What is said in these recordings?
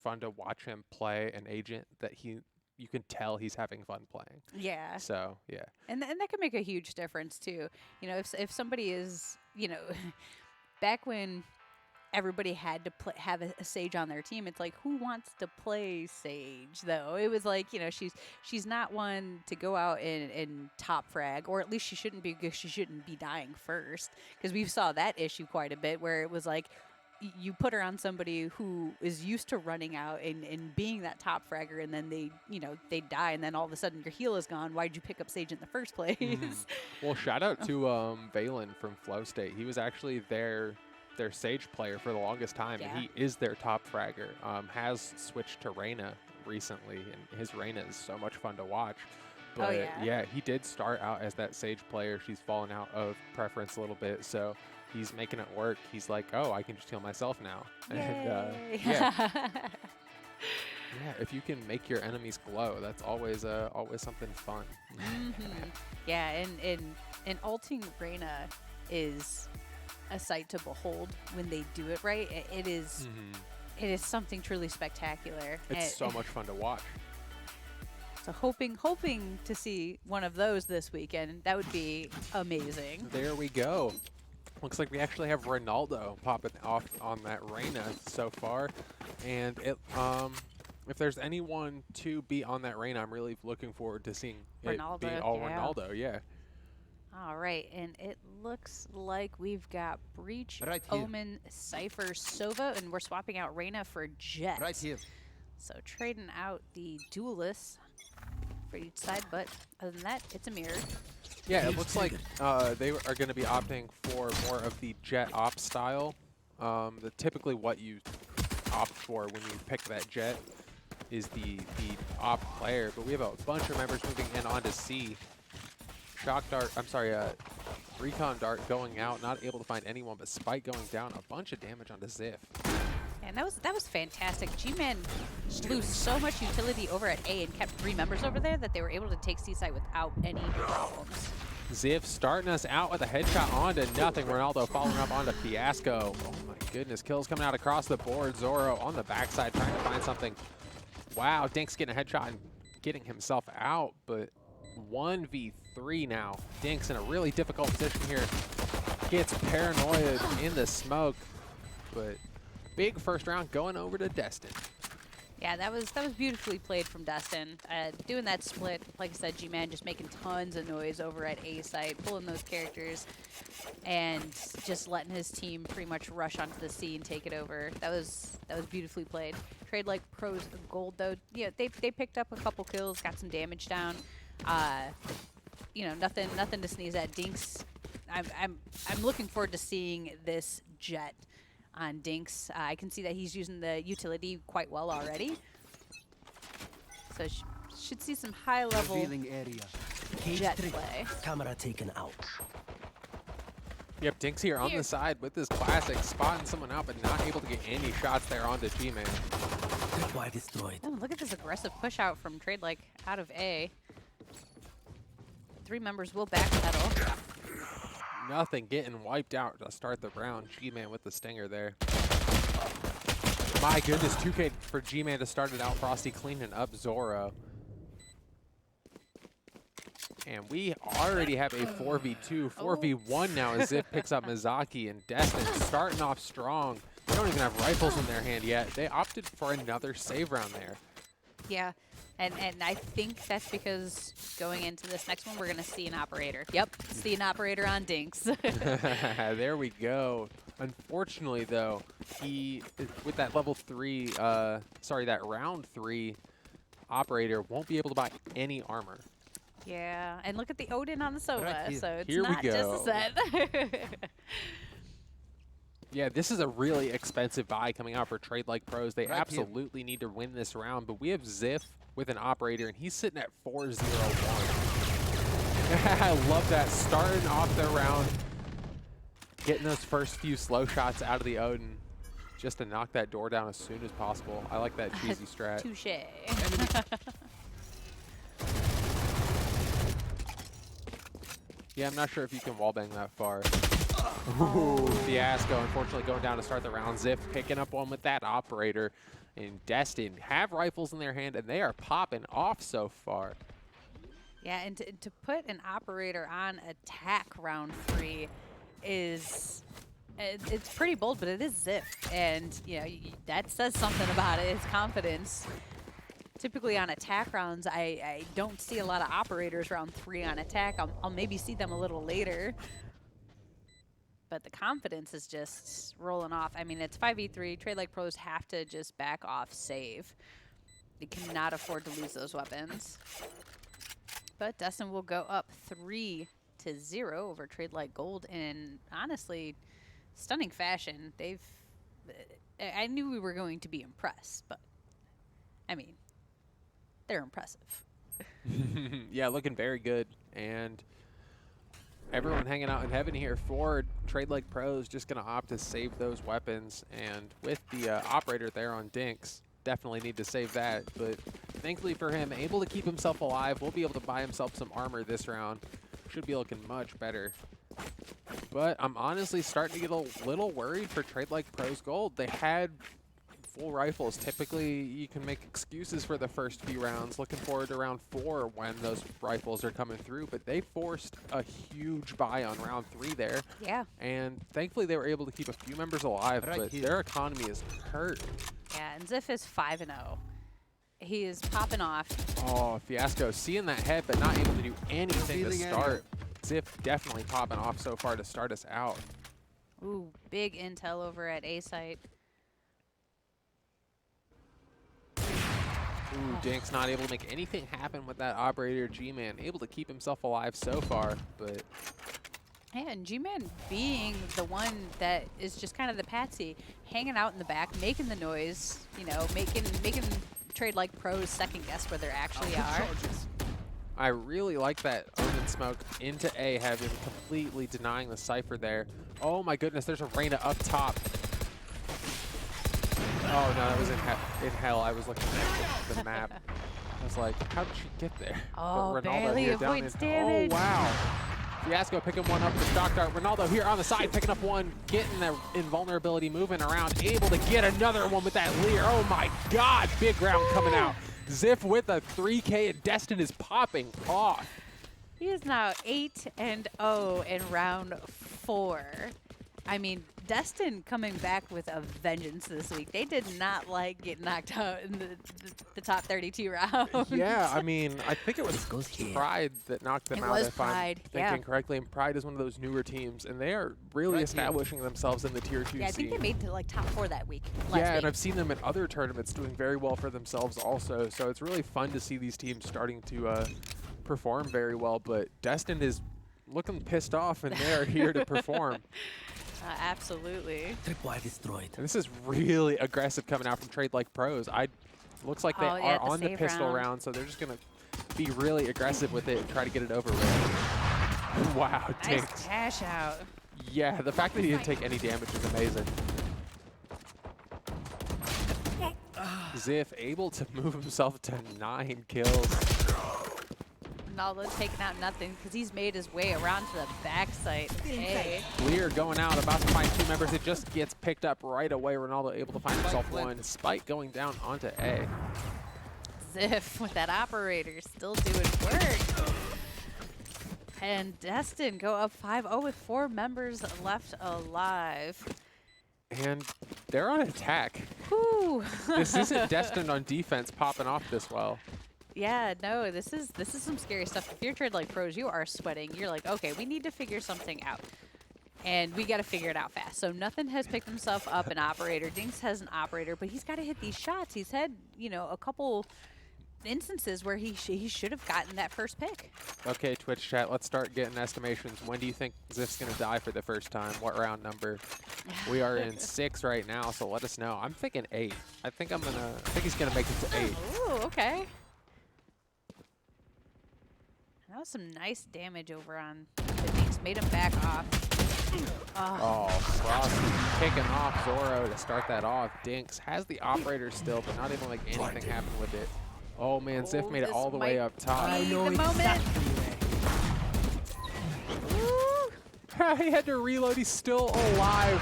fun to watch him play an agent that you can tell he's having fun playing. Yeah. So yeah. And that can make a huge difference too. You know, if somebody is, you know, back when everybody had to have a Sage on their team, it's like, who wants to play Sage though? It was like, you know, she's not one to go out and top frag, or at least she shouldn't be, because she shouldn't be dying first, because we saw that issue quite a bit where it was like, you put her on somebody who is used to running out and being that top fragger, and then they die, and then all of a sudden your heal is gone. Why did you pick up Sage in the first place? Well, shout out to Valen from Flow State. He was actually their Sage player for the longest time, and he is their top fragger. Has switched to Reyna recently, and his Reyna is so much fun to watch. But yeah, he did start out as that Sage player. She's fallen out of preference a little bit, so he's making it work. He's like, oh, I can just heal myself now. Yay. And yeah, if you can make your enemies glow, that's always something fun. Yeah, and ulting Reyna is a sight to behold when they do it right. It is something truly spectacular. It's so much fun to watch. So hoping to see one of those this weekend. That would be amazing. There we go. Looks like we actually have Ronaldo popping off on that Reyna so far. And if there's anyone to be on that Reyna, I'm really looking forward to seeing Ronaldo, it be all Ronaldo. Yeah. All right, and it looks like we've got Breach, Omen, Cypher, Sova, and we're swapping out Reyna for Jet. Right here. So trading out the duelists for each side, but other than that, it's a mirror. Yeah, it looks like they are going to be opting for more of the Jet op style. Typically what you opt for when you pick that Jet is the op player, but we have a bunch of members moving in onto C. Recon Dart going out, not able to find anyone, but Spike going down, a bunch of damage onto Ziff. And that was fantastic. G-Man blew so much utility over at A and kept 3 members over there that they were able to take C-side without any problems. Ziff starting us out with a headshot onto nothing. Ronaldo following up onto Fiasco. Oh my goodness, kills coming out across the board. Zoro on the backside trying to find something. Wow, Dink's getting a headshot and getting himself out, but 1v3 now. Dink's in a really difficult position here. Gets paranoid in the smoke, but big first round going over to Destined. Yeah, that was beautifully played from Destined. Doing that split, like I said, G-Man just making tons of noise over at A site, pulling those characters, and just letting his team pretty much rush onto the C and take it over. That was beautifully played. TradeLikePros gold though, yeah, they picked up a couple kills, got some damage down. You know, nothing to sneeze at. Dinks, I'm looking forward to seeing this Jet on Dinks. I can see that he's using the utility quite well already. So should see some high level Jet play. Camera taken out. Yep, Dinks here on the side with this classic, spotting someone out, but not able to get any shots there onto G-Man. Why destroyed? Oh, look at this aggressive push out from TradeLike out of A. 3 members will backpedal. Nothing getting wiped out to start the round. G-Man with the stinger there. My goodness, 2K for G-Man to start it out. Frosty cleaning up Zoro. And we already have a 4v2, 4v1 now as Ziff picks up Mizaki and Destin starting off strong. They don't even have rifles in their hand yet. They opted for another save round there. Yeah, and I think that's because going into this next one, we're going to see an operator. Yep, see an operator on Dinks. There we go. Unfortunately, though, he, with that level 3, that round 3 operator won't be able to buy any armor. Yeah, and look at the Odin on the Sova, Right so it's here not we just go. a set. Yeah, this is a really expensive buy coming out for TradeLikePros. They Right absolutely need to win this round, but we have Ziff with an operator, and he's sitting at 4-0-1. I love that. Starting off the round, getting those first few slow shots out of the Odin just to knock that door down as soon as possible. I like that cheesy strat. Touché. Yeah, I'm not sure if you can wallbang that far. Ooh, Fiasco unfortunately going down to start the round. Ziff picking up one with that operator. And Destined have rifles in their hand, and they are popping off so far. Yeah, and to put an operator on attack round 3 is, it's pretty bold, but it is Ziff. And, you know, that says something about it, his confidence. Typically on attack rounds, I don't see a lot of operators round 3 on attack. I'll maybe see them a little later. But the confidence is just rolling off. I mean, it's 5v3. TradeLikePros have to just back off save. They cannot afford to lose those weapons. But Destined will go up 3-0 over TradeLikeGold in, honestly, stunning fashion. I knew we were going to be impressed, but, I mean, they're impressive. Yeah, looking very good. And everyone hanging out in heaven here for TradeLikePros, just going to opt to save those weapons. And with the operator there on Dinks, definitely need to save that. But thankfully for him, able to keep himself alive, will be able to buy himself some armor this round. Should be looking much better. But I'm honestly starting to get a little worried for TradeLikePros Gold. They had full rifles. Typically, you can make excuses for the first few rounds. Looking forward to round 4 when those rifles are coming through. But they forced a huge buy on round 3 there. Yeah. And thankfully, they were able to keep a few members alive. But their economy is hurt. Yeah, and Ziff is 5-0. He is popping off. Oh, Fiasco seeing that head, but not able to do anything to start. Ziff definitely popping off so far to start us out. Ooh, big intel over at A site. Ooh, Dinks not able to make anything happen with that operator G-Man. Able to keep himself alive so far, but... Yeah, and G-Man being the one that is just kind of the patsy, hanging out in the back, making the noise, you know, making TradeLikePros second guess where they actually are. I really like that Omen smoke into A, having completely denying the Cypher there. Oh my goodness, there's a Reyna up top. Oh no, that was in hell. I was looking at the map. I was like, how did she get there? Oh, but Ronaldo barely here down avoids damage. Oh wow. Fiasco picking one up with Stock Dart. Ronaldo here on the side picking up one, getting the invulnerability, moving around, able to get another one with that Lear. Oh my god, big round coming out. Ziff with a 3K, and Destined is popping off. He is now 8-0 in round 4. I mean, Destined coming back with a vengeance this week. They did not like getting knocked out in the top 32 rounds. Yeah, I mean, I think it was Pride that knocked them out, if I'm thinking correctly. And Pride is one of those newer teams, and they are really establishing themselves in the Tier 2 Yeah, I think they made to like top 4 that week. Yeah, and I've seen them in other tournaments doing very well for themselves also. So it's really fun to see these teams starting to perform very well. But Destined is looking pissed off, and they are here to perform. Absolutely. Tripwire destroyed. And this is really aggressive coming out from TradeLikePros. Looks like they are on the pistol round, so they're just going to be really aggressive with it and try to get it over with. Wow, nice cash out. Yeah, the fact that he didn't take any damage is amazing. Ziff able to move himself to 9 kills. Ronaldo taking out nothing because he's made his way around to the backside. Hey. Lear going out, about to find 2 members. It just gets picked up right away. Ronaldo able to find himself one. Spike going down onto A. Ziff with that operator still doing work. And Destined go up 5-0 with 4 members left alive. And they're on attack. Whew. This isn't Destined on defense popping off this well. Yeah, no, this is some scary stuff. If you're TradeLikePros, you are sweating. You're like, okay, we need to figure something out. And we got to figure it out fast. So nothing has picked himself up an operator. Dinks has an operator, but he's got to hit these shots. He's had, you know, a couple instances where he should have gotten that first pick. Okay, Twitch chat, let's start getting estimations. When do you think Ziff's going to die for the first time? What round number? We are in 6 right now, so let us know. I'm thinking 8. I think he's going to make it to 8. Ooh, okay. That was some nice damage over on the Dinks. Made him back off. Oh, Frosty kicking off Zoro to start that off. Dinks has the operator still, but not able to make anything happen with it. Oh man, Ziff made it all the way up top. I know the moment. He had to reload. He's still alive.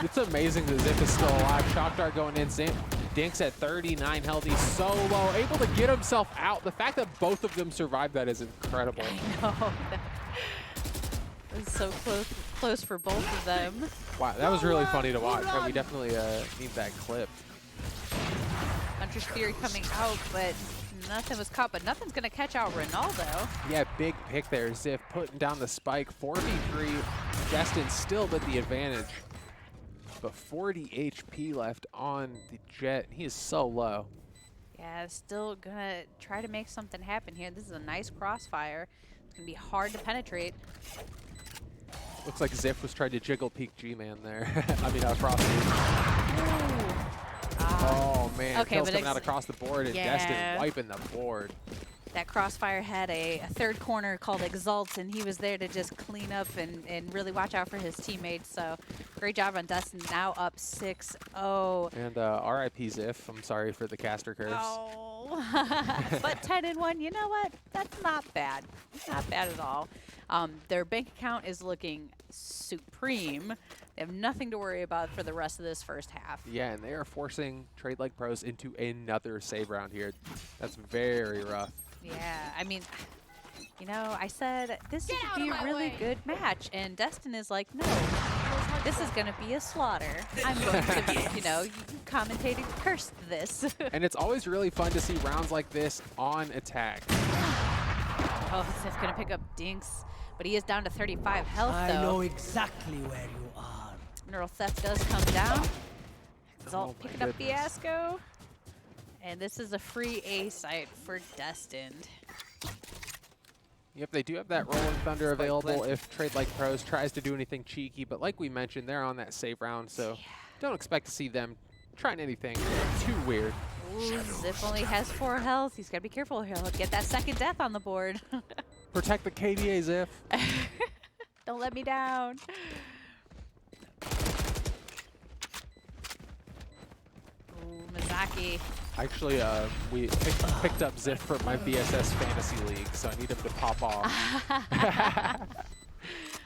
It's amazing that Ziff is still alive. Shock Dart going in. Dinks at 39 health. He's so low, able to get himself out. The fact that both of them survived that is incredible. I know. It was so close for both of them. Wow, that was really funny to watch. We definitely need that clip. Hunter's Fury coming out, but nothing was caught. But nothing's going to catch out Ronaldo. Yeah, big pick there. Ziff putting down the spike. 4v3. Destined still with the advantage. But 40 HP left on the Jet. He is so low. Yeah, still going to try to make something happen here. This is a nice crossfire. It's going to be hard to penetrate. Looks like Ziff was trying to jiggle peek G-Man there. I mean, Frosty. Oh, man. Okay, Kills coming out across the board, and yeah. Destined wiping the board. That crossfire had a third corner called Exalt, and he was there to just clean up and really watch out for his teammates. So great job on Destin. Now up 6-0. And RIP Ziff. I'm sorry for the caster curse. Oh. But 10-1, you know what? That's not bad. Not bad at all. Their bank account is looking supreme. They have nothing to worry about for the rest of this first half. Yeah, and they are forcing TradeLikePros into another save round here. That's very rough. Yeah, I mean, you know, I said this would be a really good match, and Destin is like, no, this is going to be a slaughter. I'm going to, you know, you commentated cursed this. And it's always really fun to see rounds like this on attack. Oh, Seth's going to pick up Dinks, but he is down to 35 health, though. I know exactly where you are. Neural Theft does come down. Exalt Oh picking up Fiasco. And this is a free A site for Destined. Yep, they do have that Rolling Thunder available if TradeLikePros tries to do anything cheeky. But like we mentioned, they're on that save round, so don't expect to see them trying anything too weird. Ooh, Zip only has 4 health. He's got to be careful. He'll get that second death on the board. Protect the KDA, Ziff. Don't let me down. Ooh, Mizaki. Actually, we picked up Ziff for my BSS Fantasy League, so I need him to pop off.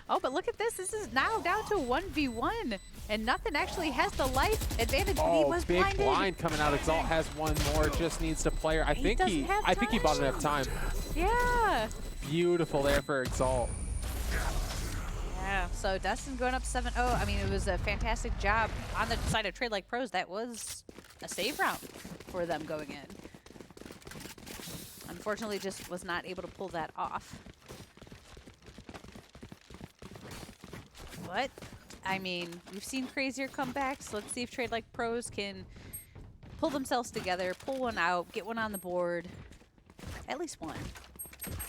Oh, but look at this. This is now down to 1v1. And nothing actually has the life advantage, but he was big blinded. blind coming out. Exalt has one more, just needs to play her. I think he bought enough time. Yeah. Beautiful there for Exalt. Yeah, so Destin going up 7-0. I mean, it was a fantastic job on the side of TradeLikePros. That was a save round for them going in. Unfortunately, just was not able to pull that off. But, I mean, we've seen crazier comebacks. Let's see if TradeLikePros can pull themselves together, pull one out, get one on the board. At least one.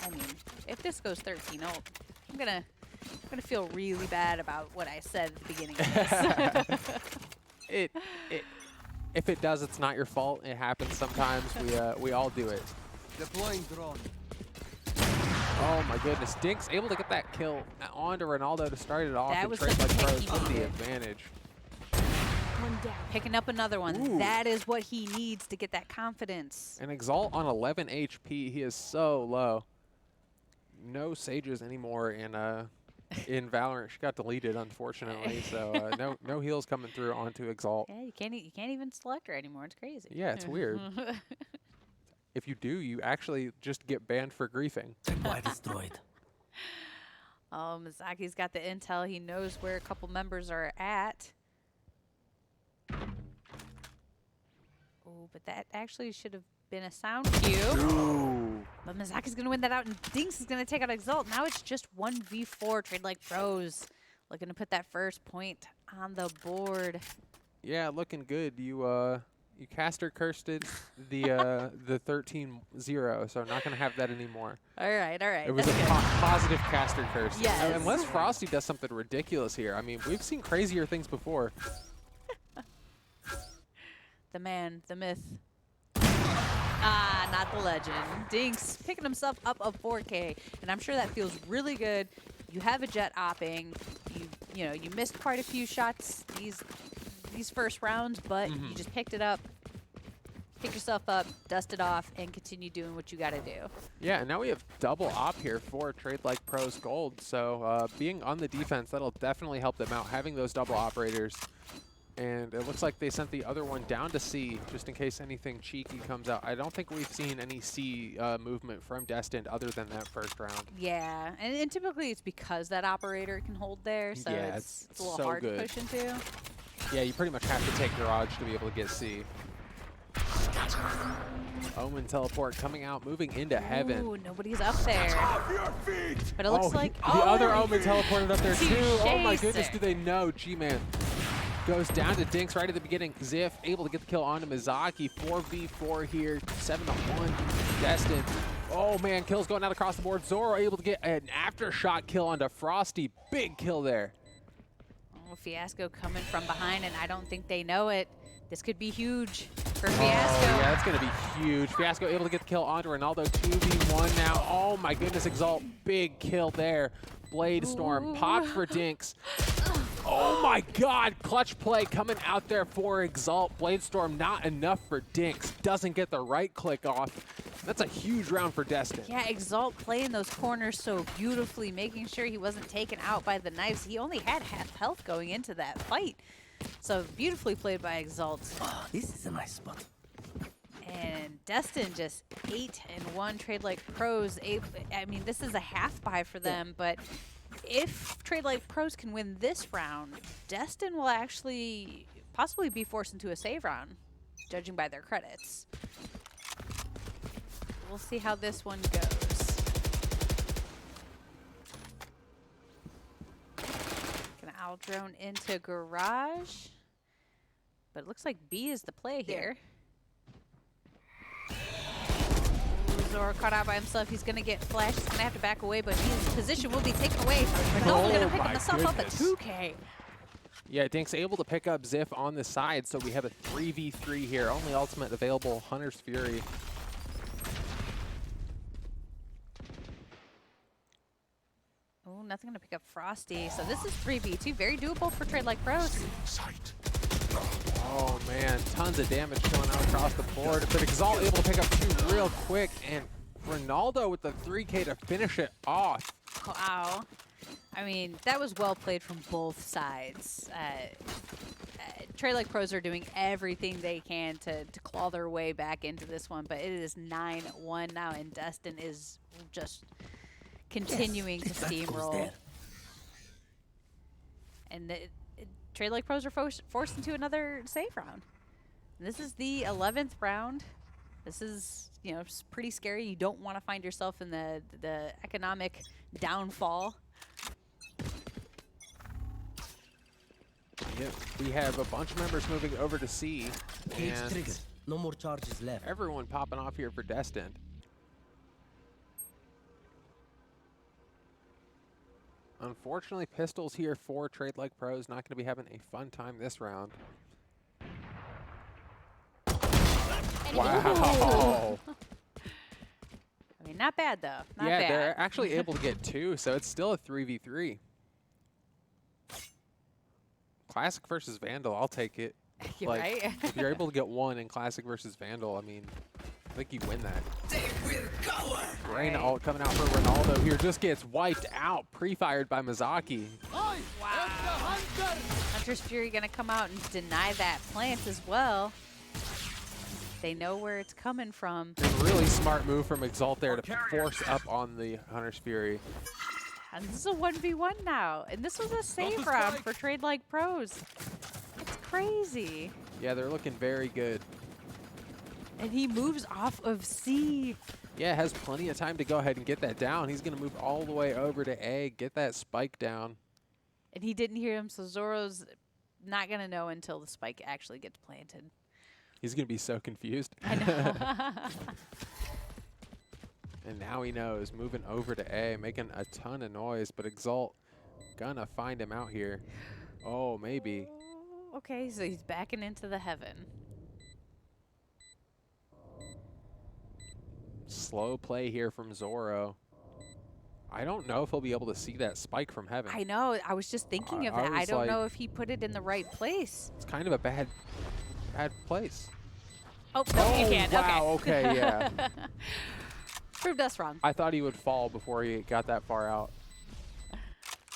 I mean, if this goes 13-0, I'm gonna feel really bad about what I said at the beginning of this. If it does, it's not your fault. It happens sometimes. We all do it. Deploying drone. Oh my goodness, Dinks able to get that kill onto Ronaldo to start it off. That and was the TradeLikePros pick he with the needed. advantage. One down. Picking up another one. Ooh. That is what he needs to get that confidence. And Exalt on 11 HP. He is so low. No Sages anymore in Valorant. She got deleted, unfortunately. So no heals coming through onto Exalt. Yeah, you can't even select her anymore. It's crazy. Yeah, it's weird. If you do, you actually just get banned for griefing. Supply destroyed. Oh, Mizaki's got the intel. He knows where a couple members are at. Oh, but that actually should have been a sound cue. Ooh. But Mizaki's going to win that out, and Dinks is going to take out Exalt. Now it's just 1v4. TradeLikePros looking to put that first point on the board. Yeah, looking good. You caster cursed it the 13-0, so I'm not going to have that anymore. All right. It was That's a positive caster curse. Yes. Unless Frosty does something ridiculous here. I mean, we've seen crazier things before. The man, the myth. Not the legend. Dinks picking himself up a 4K, and I'm sure that feels really good. You have a jet opping. You know, you missed quite a few shots these first rounds, but you just picked it up. Pick yourself up, dust it off, and continue doing what you got to do. Yeah, and now we have double op here for TradeLikePros Gold. So being on the defense, that'll definitely help them out, having those double operators. And it looks like they sent the other one down to C, just in case anything cheeky comes out. I don't think we've seen any C movement from Destined other than that first round. Yeah, and typically it's because that operator can hold there, so Yeah, it's a little so hard good. to push into. Yeah, you pretty much have to take Garage to be able to get C. Omen teleport coming out, moving into Heaven. Ooh, nobody's up there. But it looks like the other Omen teleported up there too. Oh my goodness, Chaser. do they know? G-Man goes down to Dinks right at the beginning. Ziff able to get the kill onto Mizaki. 4v4 here, 7-1. Destined. Oh man, kills going out across the board. Zoro able to get an aftershock kill onto Frosty. Big kill there. Oh, Fiasco coming from behind, and I don't think they know it. This could be huge for Fiasco. Oh, yeah, that's going to be huge. Fiasco able to get the kill onto Ronaldo. 2v1 now. Oh, my goodness, Exalt. Big kill there. Blade Storm popped for Dinks. Oh, my God. Clutch play coming out there for Exalt. Blade Storm not enough for Dinks. Doesn't get the right click off. That's a huge round for Destin. Yeah, Exalt playing those corners so beautifully, making sure he wasn't taken out by the knives. He only had half health going into that fight. So beautifully played by Exalt. Oh, this is a nice spot. And Destin just 8-1. TradeLikePros. I mean, this is a half buy for them, but if TradeLikePros can win this round, Destin will actually possibly be forced into a save round, judging by their credits. We'll see how this one goes. Gonna owl drone into Garage. But it looks like B is the play here. Zoro caught out by himself. He's gonna get flashed. He's gonna have to back away, but his position will be taken away. Ronaldo gonna pick himself up at 2K. Yeah, Dinks able to pick up Ziff on the side, so we have a 3v3 here. Only ultimate available, Hunter's Fury. Oh, nothing gonna pick up Frosty. So this is 3v2. Very doable for TradeLikePros. Oh man, tons of damage going out across the board. But Exalt able to pick up 2 real quick, and Ronaldo with the 3K to finish it off. Wow. I mean, that was well played from both sides. TradeLikePros are doing everything they can to claw their way back into this one, but it is 9-1 now, and Destin is just continuing to steamroll. And TradeLikePros are forced into another save round. This is the 11th round. This is, you know, pretty scary. You don't want to find yourself in the economic downfall. Yep, we have a bunch of members moving over to C, Cage and triggered. No more charges left. everyone popping off here for Destined. Unfortunately, Pistols here for TradeLikePros. Not going to be having a fun time this round. Wow. I mean, not bad, though. Not Yeah, bad. they're actually able to get 2, so it's still a 3v3. Classic versus Vandal, I'll take it. You're right. If you're able to get 1 in Classic versus Vandal, I mean, I think you win that. Rain ult coming out for Ronaldo here, just gets wiped out, pre-fired by Mizaki. Wow. Hunter's Fury going to come out and deny that plant as well. They know where it's coming from. A really smart move from Exalt there to force up on the Hunter's Fury. And this is a 1v1 now. And this was a save round for TradeLikePros. It's crazy. Yeah, they're looking very good. And he moves off of C. Yeah, has plenty of time to go ahead and get that down. He's going to move all the way over to A, get that spike down. And he didn't hear him, so Zoro's not going to know until the spike actually gets planted. He's going to be so confused. I know. And now he knows, moving over to A, making a ton of noise, but Exalt gonna find him out here. Oh, maybe. Okay, so he's backing into the heaven. Slow play here from Zoro. I don't know if he'll be able to see that spike from heaven. I know. I was just thinking of that. I was don't like- know if he put it in the right place. It's kind of a bad place. Oh, no, you can't. Wow, okay, yeah. Proved us wrong. I thought he would fall before he got that far out.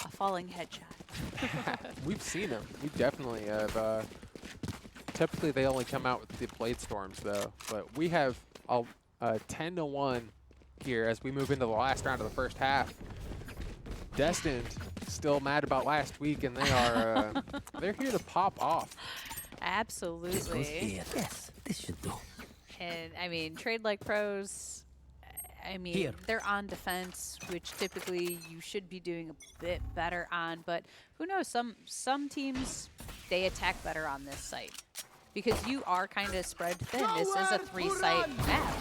A falling headshot. We've seen them. We definitely have. Typically, they only come out with the blade storms, though. But we have a 10-1 here as we move into the last round of the first half. Destined, still mad about last week, and they are they're here to pop off. This goes Absolutely. here. Yes, this should do. And I mean, TradeLikePros, I mean, Here. they're on defense, which typically you should be doing a bit better on. But who knows? Some teams, they attack better on this site because you are kind of spread thin. This is a 3-site map.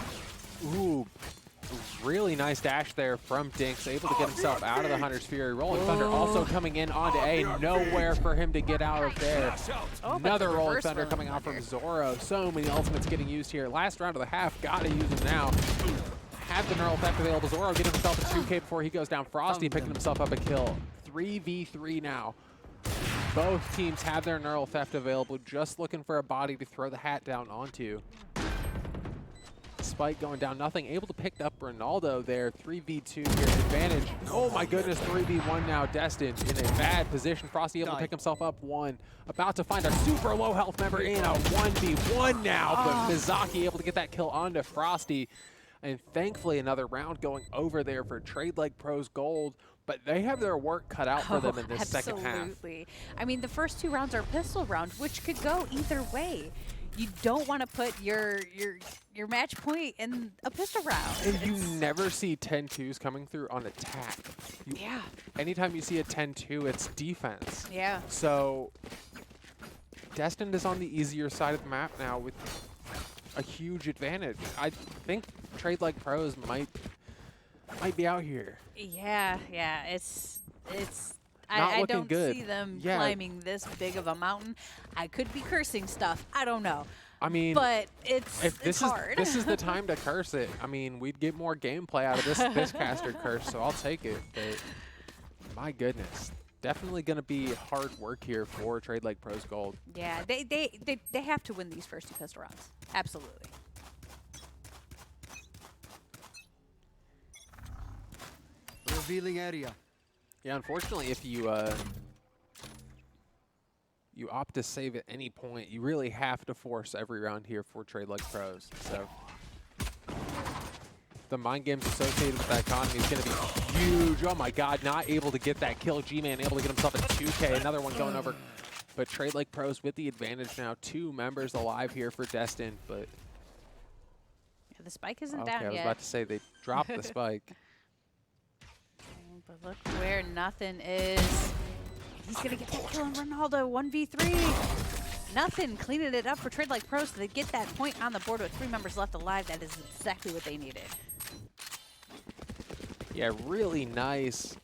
Ooh, really nice dash there from Dinks, able to get himself out of the Hunter's Fury. Rolling Thunder also coming in onto A. Nowhere for him to get out of there. Oh, but Another the Rolling reverse Thunder Rolling coming out from Thunder. Zoro. So many ultimates getting used here. Last round of the half, gotta use them now. Have the neural theft available. Zoro getting himself a 2K before he goes down. Frosty picking himself up a kill. 3v3 now. Both teams have their neural theft available, just looking for a body to throw the hat down onto. Spike going down, nothing. Able to pick up Ronaldo there. 3v2 here, advantage. Oh my goodness, 3v1 now. Destined in a bad position. Frosty able to pick himself up one. About to find a super low health member in a 1v1 now, but Mizaki able to get that kill onto Frosty. And thankfully another round going over there for TradeLikePros Gold, but they have their work cut out for them in this second half. Absolutely. I mean, the first 2 rounds are pistol rounds, which could go either way. You don't want to put your match point in a pistol round. And you never see 10-2s coming through on attack. Yeah. Anytime you see a 10-2, it's defense. Yeah. So Destined is on the easier side of the map now with a huge advantage. I think TradeLikePros might be out here. Yeah, yeah. It's Not I looking don't good. see them Yeah. climbing this big of a mountain. I could be cursing stuff. I don't know. I mean, But it's if this hard. is the time to curse it. I mean, we'd get more gameplay out of this caster curse, so I'll take it. But my goodness, definitely going to be hard work here for TradeLikePros Gold. Yeah, they have to win these first 2 pistol rounds. Absolutely. Revealing area. Yeah, unfortunately, if you you opt to save at any point, you really have to force every round here for TradeLikePros. So the mind games associated with that economy is going to be huge. Oh my God, not able to get that kill. G-Man able to get himself a 2K. Another one going over. But TradeLikePros with the advantage now. 2 members alive here for Destined. But Yeah, the spike isn't okay, down I was yet. about to say they dropped the spike. But look where nothing is. He's going to get that kill on Ronaldo. 1v3. Nothing cleaning it up for TradeLikePros so they get that point on the board with 3 members left alive. That is exactly what they needed. Yeah, really nice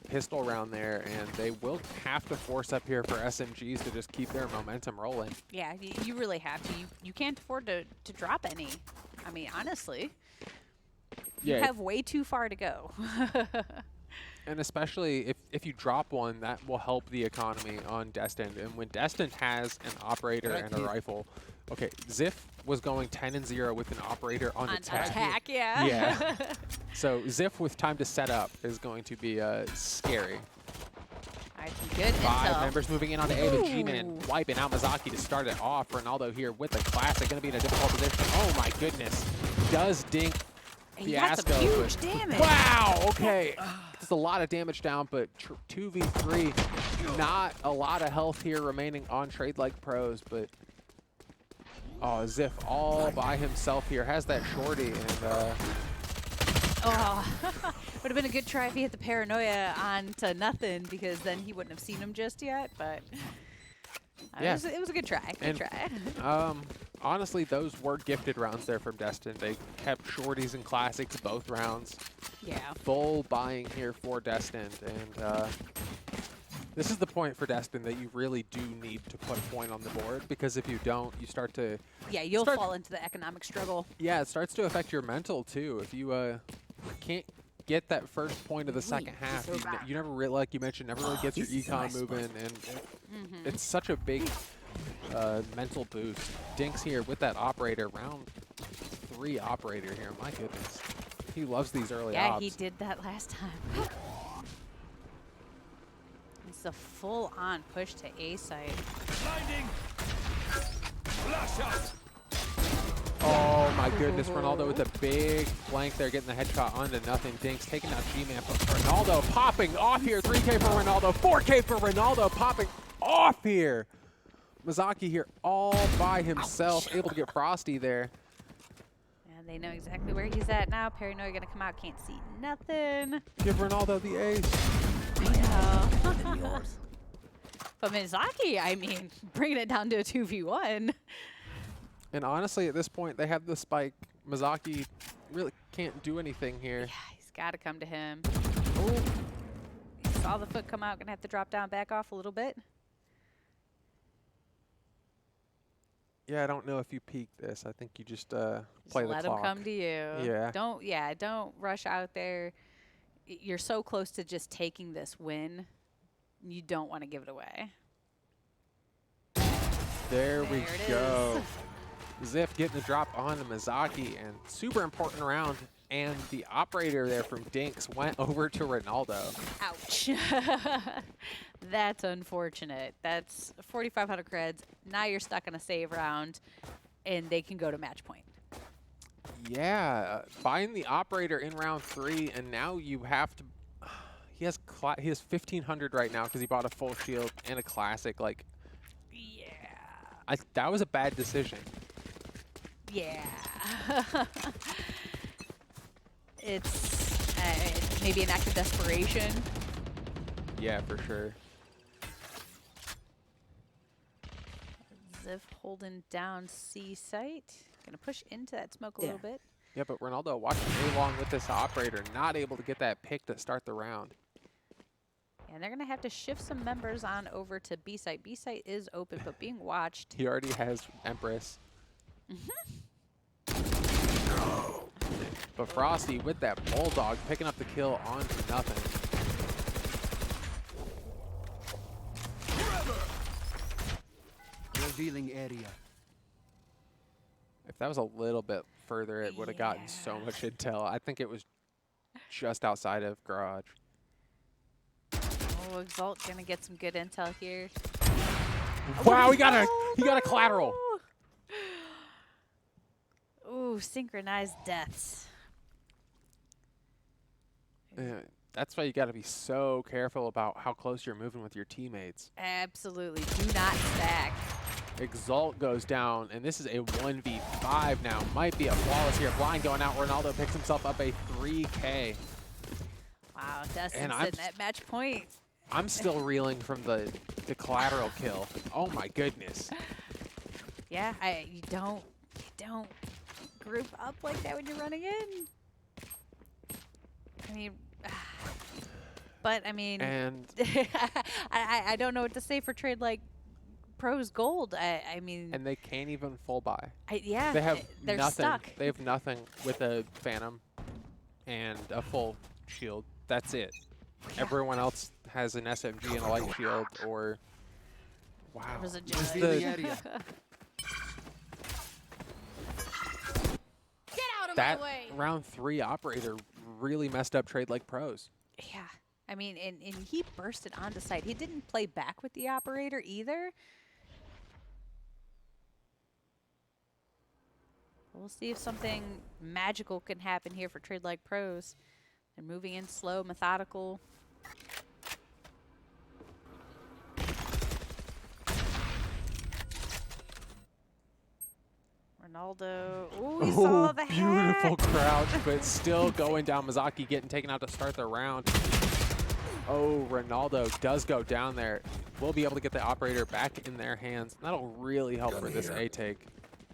pistol round there, and they will have to force up here for SMGs to just keep their momentum rolling. Yeah, you really have to. You can't afford to drop any. I mean, honestly, you Yeah, have way too far to go. and especially if you drop one, that will help the economy on Destined. And when Destined has an operator and a rifle, okay, Ziff was going 10-0 with an operator on attack. Yeah. Yeah. So Ziff with time to set up is going to be scary. All right, some good 5 intel. members moving in on the A, but G-Man Ooh. wiping out Mizaki to start it off. Ronaldo here with the classic, going to be in a difficult position. Oh my goodness. Does dink He got some Fiasco. huge but- damage. Wow, okay. Just a lot of damage down, but 2v3, not a lot of health here remaining on TradeLikePros, but oh, Ziff all by himself here. Has that shorty, and Oh, would have been a good try if he hit the paranoia on to nothing, because then he wouldn't have seen him just yet. But Yeah. it was a good try. Good And- try. honestly, those were gifted rounds there from Destined. They kept shorties and classics both rounds. Yeah. Full buying here for Destined, and this is the point for Destined that you really do need to put a point on the board, because if you don't, you start to, Yeah, you'll fall into the economic struggle. yeah, it starts to affect your mental too. If you can't get that first point of the second half, you never really, like you mentioned, never really gets your This is a econ nice spot. moving, and it's such a big mental boost. Dinks here with that operator, round 3 operator here. My goodness. He loves these early Yeah, ops. he did that last time. It's a full-on push to A site. Blinding. Flash out. Oh my goodness, Ronaldo with a big flank there, getting the headshot onto nothing. Dinks taking out G-Man, but Ronaldo popping off here. 3K for Ronaldo, 4K for Ronaldo, popping off here. Mizaki here all by himself, able to get Frosty there. And they know exactly where he's at now. Paranoia gonna come out, can't see nothing. Give Ronaldo the ace. I know. Yours. But Mizaki, I mean, bringing it down to a 2v1. And honestly, at this point, they have the spike. Mizaki really can't do anything here. Yeah, he's got to come to him. Oh, saw the foot come out. Gonna have to drop down, back off a little bit. Yeah, I don't know if you peek this. I think you just play Just the let clock. him come to you. Yeah. Don't rush out there. You're so close to just taking this win. You don't want to give it away. There we There it go. is. Ziff getting the drop onto Mizaki, and super important round. And the operator there from Dinks went over to Ronaldo. Ouch. That's unfortunate. That's 4,500 creds. Now you're stuck in a save round, and they can go to match point. Yeah, buying the operator in round 3, and now you have to. He has 1,500 right now because he bought a full shield and a classic. Like, Yeah. that was a bad decision. Yeah. It's maybe an act of desperation. Yeah, for sure. Ziv holding down C site. Gonna push into that smoke a little bit. Yeah, but Ronaldo watching along with this operator, not able to get that pick to start the round. And they're gonna have to shift some members on over to B site. B site is open, but being watched. He already has Empress. But Frosty with that Bulldog picking up the kill on nothing. Revealing area. If that was a little bit further, it would have gotten so much intel. I think it was just outside of garage. Oh, Exalt gonna get some good intel here. Wow, he got a collateral. Ooh, synchronized deaths. Yeah, that's why you got to be so careful about how close you're moving with your teammates. Absolutely. Do not stack. Exalt goes down, and this is a 1v5 now. Might be a flawless here. Blind going out. Ronaldo picks himself up a 3K. Wow, Destin And sitting at match point. I'm still reeling from the collateral kill. Oh my goodness. Yeah, you don't group up like that when you're running in. I mean, but I mean, And I don't know what to say for TradeLikePros Gold. I mean, and they can't even full buy. yeah, They have they're nothing. stuck. They have nothing with a Phantom and a full shield. That's it. Yeah. Everyone else has an SMG and a light shield, or wow. There was a Just joke. Revealing the, area. Get out of that my way! round 3 operator really messed up TradeLikePros. Yeah, I mean, and he bursted onto site. He didn't play back with the operator either. We'll see if something magical can happen here for TradeLikePros. They're moving in slow, methodical. Ronaldo. Ooh, he saw the beautiful hack. crouch, but still going down. Mizaki getting taken out to start the round. Oh, Ronaldo does go down there. We'll be able to get the operator back in their hands. That'll really help for this A take.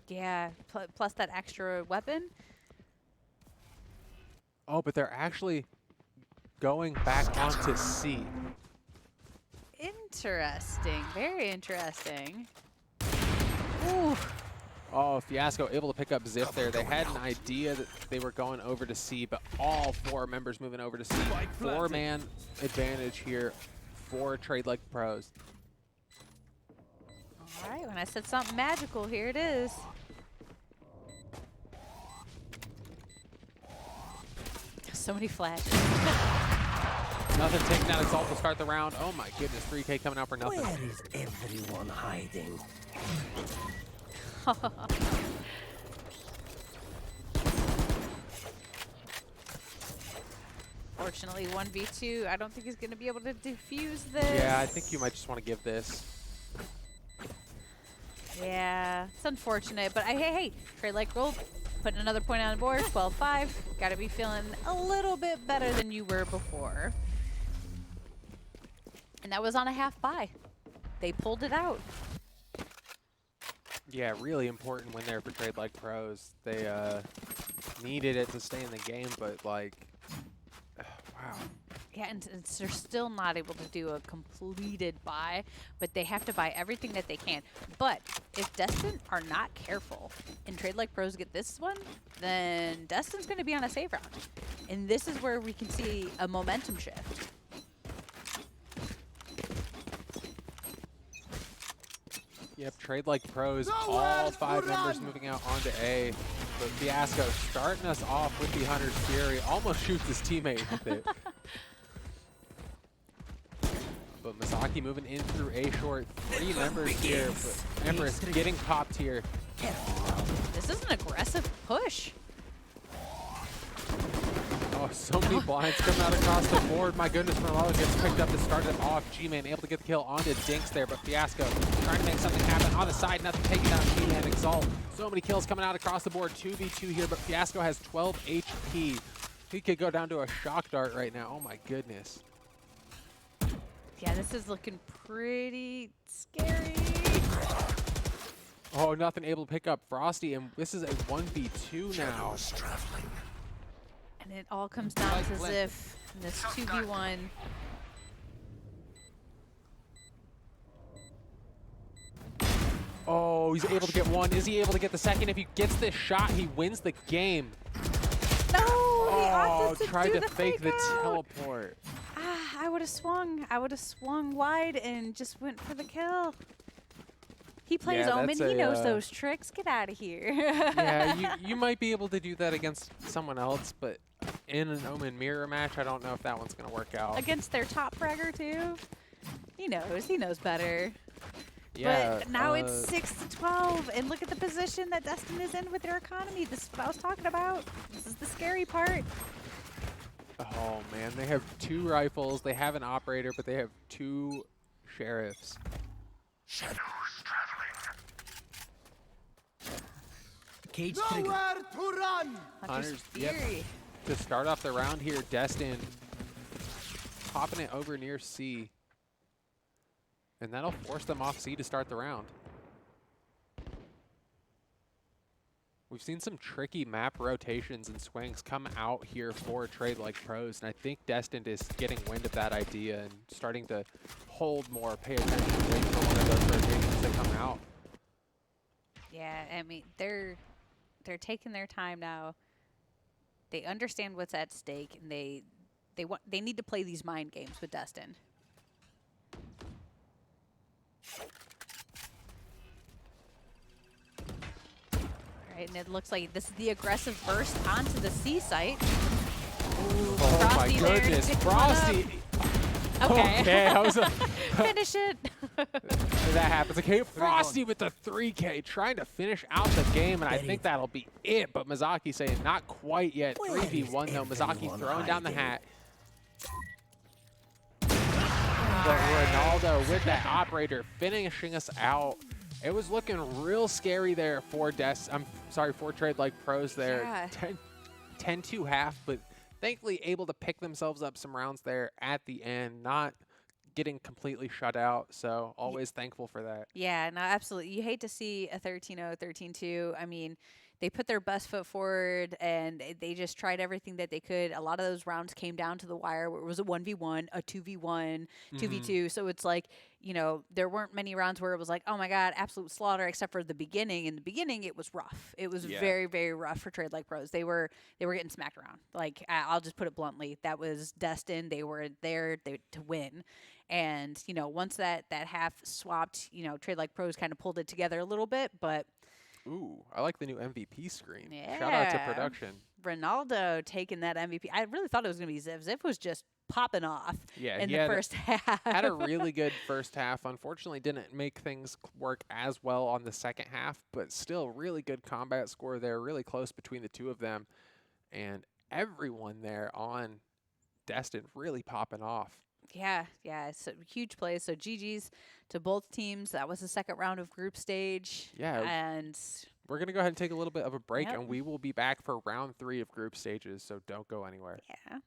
Yeah, plus that extra weapon. Oh, but they're actually going back onto C. Interesting. Very interesting. Ooh. Oh, Fiasco able to pick up Ziff there. They had an idea that they were going over to C, but all 4 members moving over to C. 4-man advantage here for TradeLikePros. All right, when I said something magical, here it is. So many flashes. Nothing taking out Exalt to start the round. Oh my goodness, 3K coming out for nothing. Where is everyone hiding? Fortunately, 1v2, I don't think he's going to be able to defuse this. Yeah, I think you might just want to give this. Yeah, it's unfortunate, but hey, Trade Like Gold, putting another point on the board, 12-5. Got to be feeling a little bit better than you were before. And that was on a half buy. They pulled it out. Yeah, really important win there for TradeLikePros. They needed it to stay in the game, but like, wow. Yeah, and they're still not able to do a completed buy, but they have to buy everything that they can. But if Destined are not careful and TradeLikePros get this one, then Destined's going to be on a save round. And this is where we can see a momentum shift. Yep, TradeLikePros, all 5 members moving out onto A. But Fiasco starting us off with the Hunter's Fury, almost shoots his teammate with it. But Misaki moving in through A short, 3 members here, but Empress getting popped here. This is an aggressive push. Oh, so many blinds coming out across the board. My goodness, Merlot gets picked up to start it off. G-Man able to get the kill onto Dinks there, but Fiasco trying to make something happen. On the side, nothing taking down G-Man. Exalt. So many kills coming out across the board. 2v2 here, but Fiasco has 12 HP. He could go down to a shock dart right now. Oh my goodness. Yeah, this is looking pretty scary. Oh, nothing able to pick up Frosty, and this is a 1v2 now. And it all comes down to Ziff in this 2v1. Oh, he's able to get one. Is he able to get the second? If he gets this shot, he wins the game. No! Oh, he opted tried to to do fake the out. teleport. Ah, I would have swung wide and just went for the kill. He plays Yeah, Omen. that's He a, knows those tricks. Get out of here. Yeah, you might be able to do that against someone else, but in an Omen mirror match, I don't know if that one's going to work out. Against their top fragger, too. He knows better. Yeah, but now it's 6-12, and look at the position that Destined is in with their economy. This is what I was talking about. This is the scary part. Oh, man, they have 2 rifles. They have an operator, but they have 2 sheriffs. Shadows traveling. Cage trigger. Nowhere to run! Hunter's Yep. Fury. To start off the round here, Destined popping it over near C. And that'll force them off C to start the round. We've seen some tricky map rotations and swings come out here for TradeLikePros, and I think Destined is getting wind of that idea and starting to hold more, pay attention, wait for one of those rotations to come out. Yeah, I mean, they're taking their time now. They understand what's at stake, and they need to play these mind games with Destined. All right, and it looks like this is the aggressive burst onto the C site. Ooh, Oh my Frosty there to goodness, pick one up. Frosty! Okay. Okay, I was Finish it. that happens. Okay, Frosty with the 3K trying to finish out the game, and I think that'll be it. But Misaki saying not quite yet. 3v1 though. Misaki throwing down the hat. But Ronaldo with that operator finishing us out. It was looking real scary there for for TradeLikePros there. Yeah. 10-2 half, but thankfully able to pick themselves up some rounds there at the end, not getting completely shut out. So always thankful for that. Yeah, no, absolutely. You hate to see a 13-0, 13-2. I mean, they put their best foot forward and they just tried everything that they could. A lot of those rounds came down to the wire where it was a 1v1, a 2v1, 2v2. So it's like, you know, there weren't many rounds where it was like, oh my God, absolute slaughter, except for the beginning. In the beginning, it was rough. It was very, very rough for TradeLikePros. They were getting smacked around. Like, I'll just put it bluntly. That was Destined. They were there to win. And, you know, once that half swapped, you know, TradeLikePros kind of pulled it together a little bit, but Ooh, I like the new MVP screen. yeah. Shout out to production. Ronaldo taking that MVP. I really thought it was going to be Ziv. Ziv was just popping off in the first half. Had a really good first half. Unfortunately, didn't make things work as well on the second half, but still really good combat score there, really close between the two of them. And everyone there on Destined really popping off. Yeah, it's a huge play. So GG's to both teams. That was the second round of group stage. Yeah. And we're going to go ahead and take a little bit of a break, Yep. and we will be back for round 3 of group stages, so don't go anywhere. yeah.